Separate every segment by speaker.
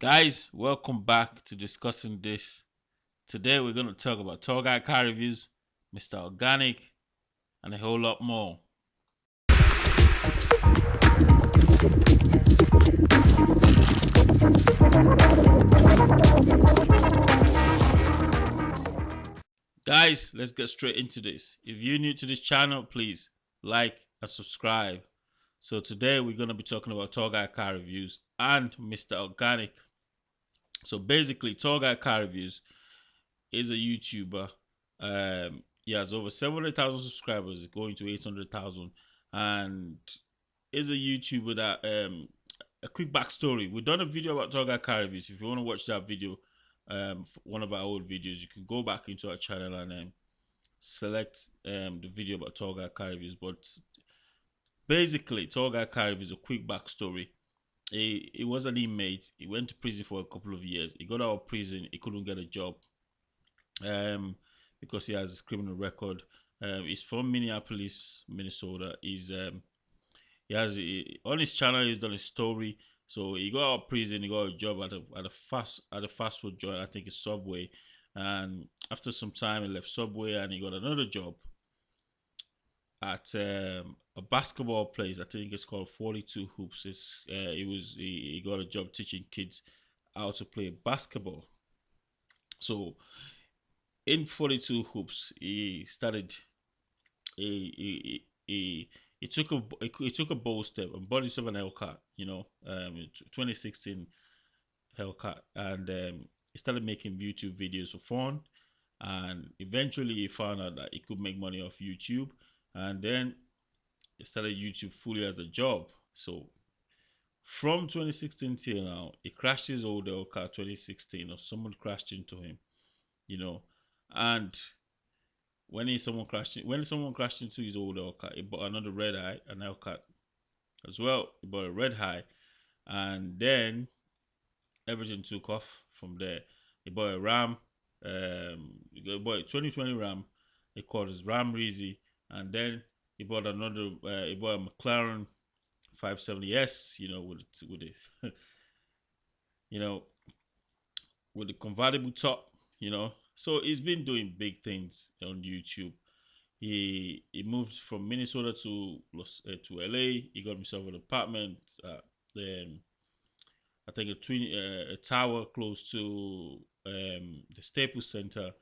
Speaker 1: Guys, welcome back to discussing this. Today we're going to talk about tour guide car reviews, MrOrganik, and a whole lot more. Guys, let's get straight into this. If you're new to this channel, please like and subscribe. So today we're going to be talking about tour guide car reviews and MrOrganik. So basically, tour guide car reviews is a YouTuber. He has over 700,000 subscribers, going to 800,000, and is a YouTuber that a quick backstory. We've done a video about Toga car reviews. If you want to watch that video, one of our old videos, you can go back into our channel and select the video about Toga car reviews. But basically, Toga car reviews a quick backstory. He was an inmate. He went to prison for a couple of years. He got out of prison. He couldn't get a job um, because he has a criminal record. He's from Minneapolis, Minnesota. On his channel. He's done a story. So he got out of prison. He got a job at a fast food joint. I think it's Subway. And after some time, he left Subway and he got another job at a basketball place. I think it's called 42 Hoops. He got a job teaching kids how to play basketball. So in 42 Hoops, he started. He took a bold step and bought himself an Hellcat. 2016 Hellcat, and he started making YouTube videos for fun. And eventually, he found out that he could make money off YouTube, and then he started YouTube fully as a job. So from 2016 till now, he crashed his old Hellcat 2016, or someone crashed into him. You know, and when someone crashed into his old Hellcat, he bought another red eye, an Hellcat as well. He bought a red eye, and then everything took off from there. He bought a Ram, he bought a 2020 Ram. He called his Ram Reezy, and then he bought another. He bought a McLaren 570S. It, you know, with the convertible top. So he's been doing big things on YouTube. He moved from Minnesota to LA. He got himself an apartment. Then I think a tower close to the Staples Center.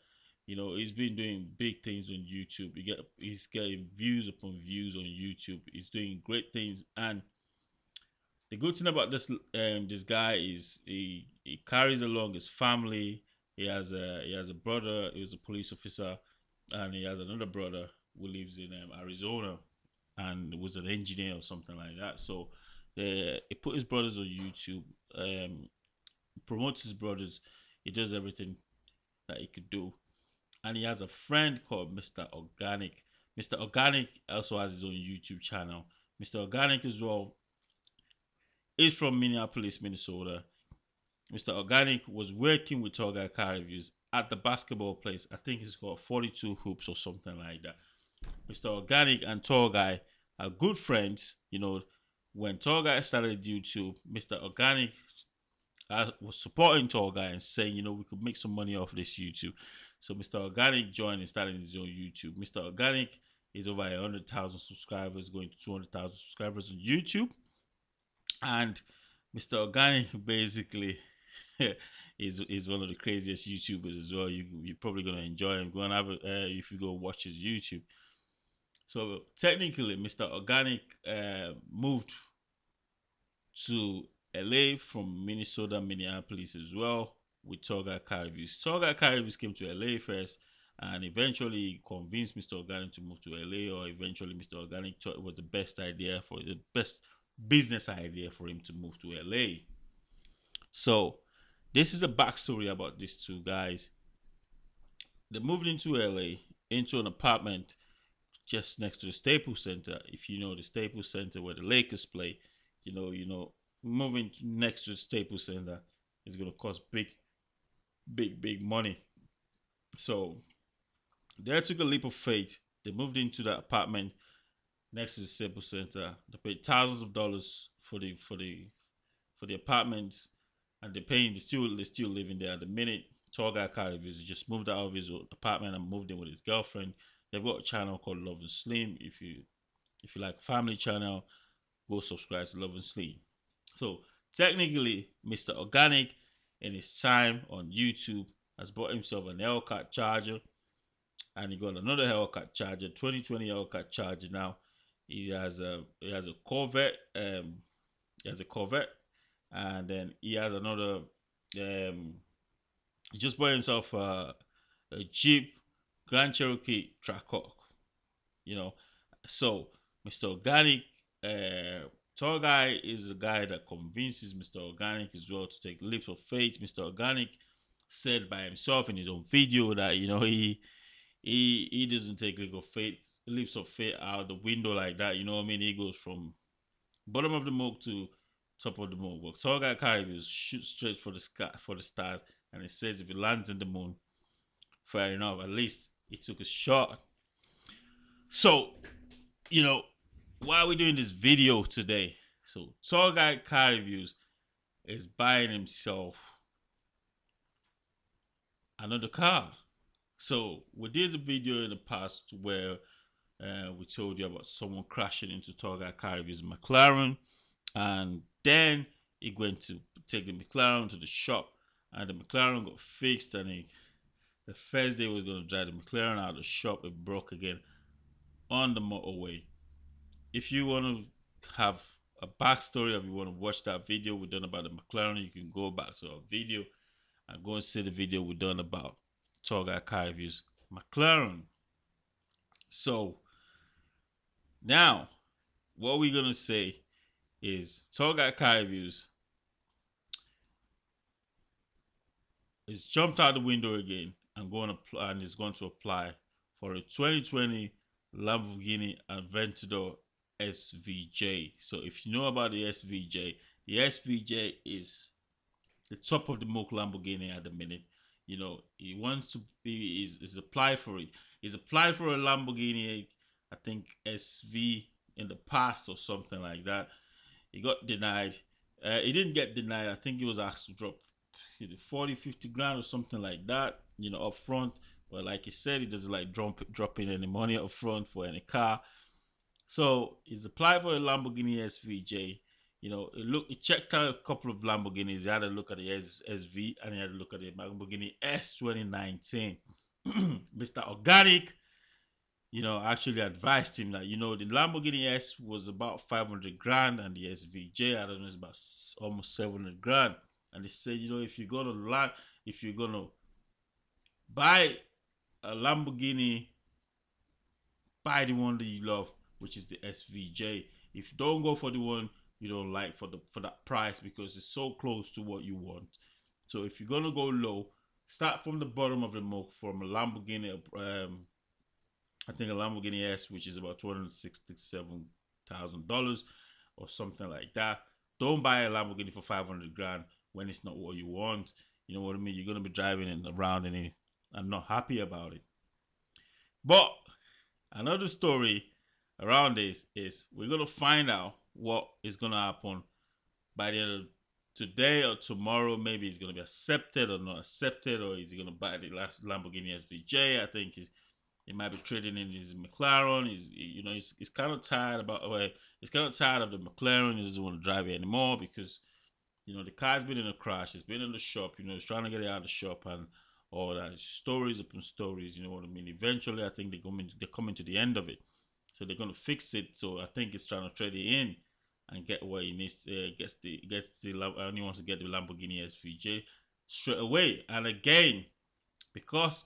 Speaker 1: He's been doing big things on YouTube. He's getting views upon views on YouTube. He's doing great things, and the good thing about this guy is he carries along his family. He has a brother. He was a police officer, and he has another brother who lives in Arizona, and was an engineer or something like that. So he put his brothers on YouTube, promotes his brothers. He does everything that he could do, and he has a friend called MrOrganik. MrOrganik also has his own YouTube channel. MrOrganik as well is from Minneapolis, Minnesota. MrOrganik was working with Toga Car Reviews at the basketball place. I think it's called 42 Hoops or something like that. MrOrganik and Togai are good friends. When Togai started YouTube, MrOrganik was supporting Togai and saying, we could make some money off this YouTube. So MrOrganik joined and started his own YouTube. MrOrganik is over 100,000 subscribers, going to 200,000 subscribers on YouTube. And MrOrganik basically is one of the craziest YouTubers as well. You're probably gonna enjoy him. Go and have if you go watch his YouTube. So technically, MrOrganik moved to LA from Minneapolis as well with Toga Car Reviews. Toga Car Reviews came to LA first, and eventually convinced MrOrganik to move to LA, or eventually MrOrganik thought it was the best business idea for him to move to LA. So this is a backstory about these two guys. They moved into LA into an apartment just next to the Staples Center. If you know the Staples Center where the Lakers play, moving next to the Staples Center is gonna cost big money. So they took a leap of faith. They moved into that apartment next to the Staples Center. They paid thousands of dollars for the apartments, and they're still living there at the minute. Tall guy car reviews. He just moved out of his apartment and moved in with his girlfriend. They've got a channel called Love and Slim. If you like family channel, go subscribe to Love and Slim. So technically, Mr. Organic in his time on YouTube has bought himself an Hellcat Charger, and he got another Hellcat Charger, 2020 Hellcat Charger now. He has a Corvette. He has a Corvette, and then he has another. He just bought himself a Jeep Grand Cherokee Trackhawk. You know, so Mr. Organic, tall guy is the guy that convinces Mr. Organic as well to take leaps of faith. Mr. Organic said by himself in his own video that he doesn't take leaps of faith out the window like that. You know what I mean? He goes from bottom of the mug to top of the mug. But tall guy carries shoot straight for the sky for the stars, and it says if he lands in the moon, fair enough. At least he took a shot. So, why are we doing this video today? So, tall guy car reviews is buying himself another car. So, we did a video in the past where we told you about someone crashing into tall guy car reviews McLaren, and then he went to take the McLaren to the shop, and the McLaren got fixed, and the first day he was going to drive the McLaren out of the shop, it broke again on the motorway. If you want to have a backstory, or if you want to watch that video we done about the McLaren, you can go back to our video and go and see the video we done about tall guy car reviews McLaren. So now what we're gonna say is tall guy car reviews is jumped out the window again and is going to apply for a 2020 Lamborghini Aventador SVJ. So if you know about the SVJ is the top of the mock Lamborghini at the minute. He wants to be is apply for it. He's applied for a Lamborghini, I think SV in the past or something like that. He got denied. He didn't get denied. I think he was asked to drop 40-50 grand or something like that, up front. But like he said, he doesn't like dropping any money up front for any car. So he's applied for a Lamborghini SVJ. He checked out a couple of Lamborghinis. He had a look at the SV, and he had a look at the Lamborghini S 2019. Mr. Organic, actually advised him that, the Lamborghini S was about 500 grand, and the SVJ, I don't know, is about almost 700 grand. And they said, if you're gonna buy a Lamborghini, buy the one that you love, which is the SVJ. If you don't go for the one you don't like for that price, because it's so close to what you want. So if you're gonna go low, start from the bottom of the mug from a Lamborghini. I think a Lamborghini S, which is about $267,000 or something like that. Don't buy a Lamborghini for 500 grand when it's not what you want. You know what I mean? You're gonna be driving it around in it and not happy about it. But another story around this is we're gonna find out what is gonna happen by the end of today or tomorrow. Maybe it's gonna be accepted or not accepted, or is he gonna buy the last Lamborghini SVJ? I think he might be trading in his McLaren. He's kind of tired he's kind of tired of the McLaren. He doesn't want to drive it anymore because the car's been in a crash. It's been in the shop. He's trying to get it out of the shop and all that. Stories upon stories. You know what I mean? Eventually, I think they're coming to the end of it. So they're gonna fix it. So I think he's trying to trade it in and get what he needs. He wants to get the Lamborghini SVJ straight away. And again, because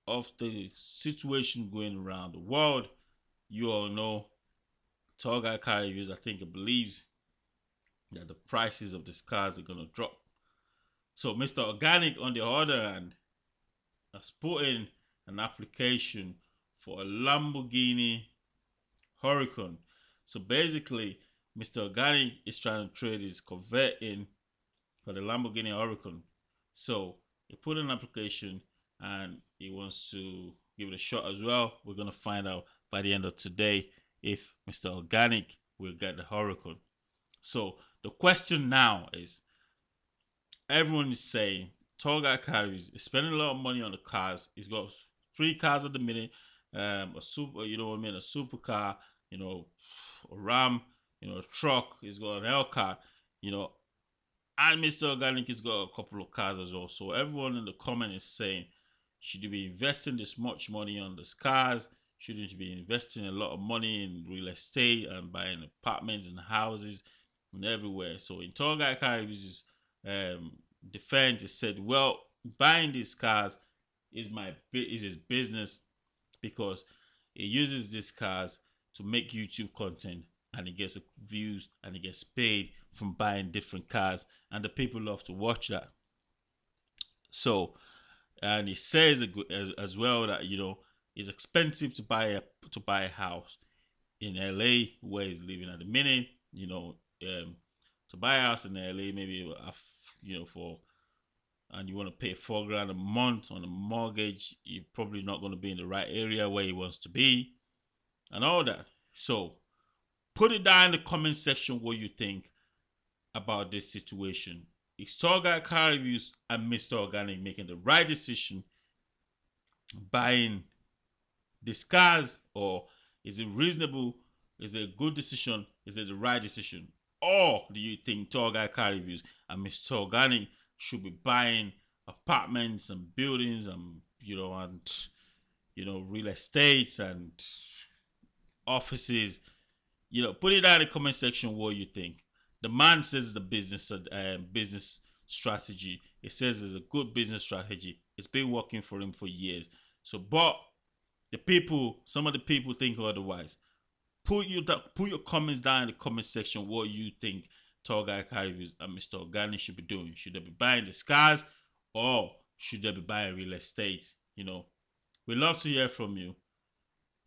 Speaker 1: of the situation going around the world, you all know, tall guy car reviews, I think, believes that the prices of these cars are gonna drop. So Mr. Organic, on the other hand, has put in an application for a Lamborghini Huracan. So basically, Mr. Organic is trying to trade his Corvette in for the Lamborghini Huracan. So he put in an application and he wants to give it a shot as well. We're gonna find out by the end of today if Mr. Organic will get the Huracan. So the question now is, everyone is saying tall guy carries is spending a lot of money on the cars. He's got 3 cars at the minute, a super, you know what I mean, a supercar, you know, a Ram, you know, a truck. He's got an L car, you know, and Mr. Organic has got a couple of cars as well. So everyone in the comment is saying, should you be investing this much money on these cars? Shouldn't you be investing a lot of money in real estate and buying apartments and houses and everywhere? So in Tall Guy Carib's um, defense, it said, well, buying these cars is his business because he uses these cars to make YouTube content and he gets views and he gets paid from buying different cars and the people love to watch that. So and he says as well that you know it's expensive to buy a house in LA where he's living at the minute. You know, to buy a house in LA maybe you know for and you want to pay 4 grand a month on a mortgage, you're probably not going to be in the right area where he wants to be and all that. So put it down in the comment section what you think about this situation. Is Tall Guy Car Reviews and Mr. Organic making the right decision buying these cars, or is it reasonable? Is it a good decision? Is it the right decision? Or do you think Tall Guy Car Reviews and Mr. Organic should be buying apartments and buildings and real estates and offices? You know, put it down in the comment section what you think. The man says the business strategy. It says it's a good business strategy. It's been working for him for years. So, but some of the people think otherwise. Put your comments down in the comment section what you think Tall Guy Caribbean and Mr. Organic should be doing. Should they be buying the cars or should they be buying real estate? You know, we love to hear from you.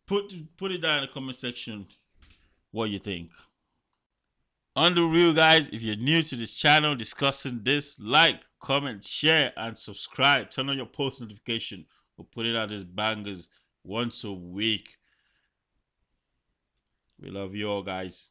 Speaker 1: Put it down in the comment section what you think. On the real, guys, if you're new to this channel discussing this, like, comment, share, and subscribe. Turn on your post notification. We're putting out these bangers once a week. We love you all, guys.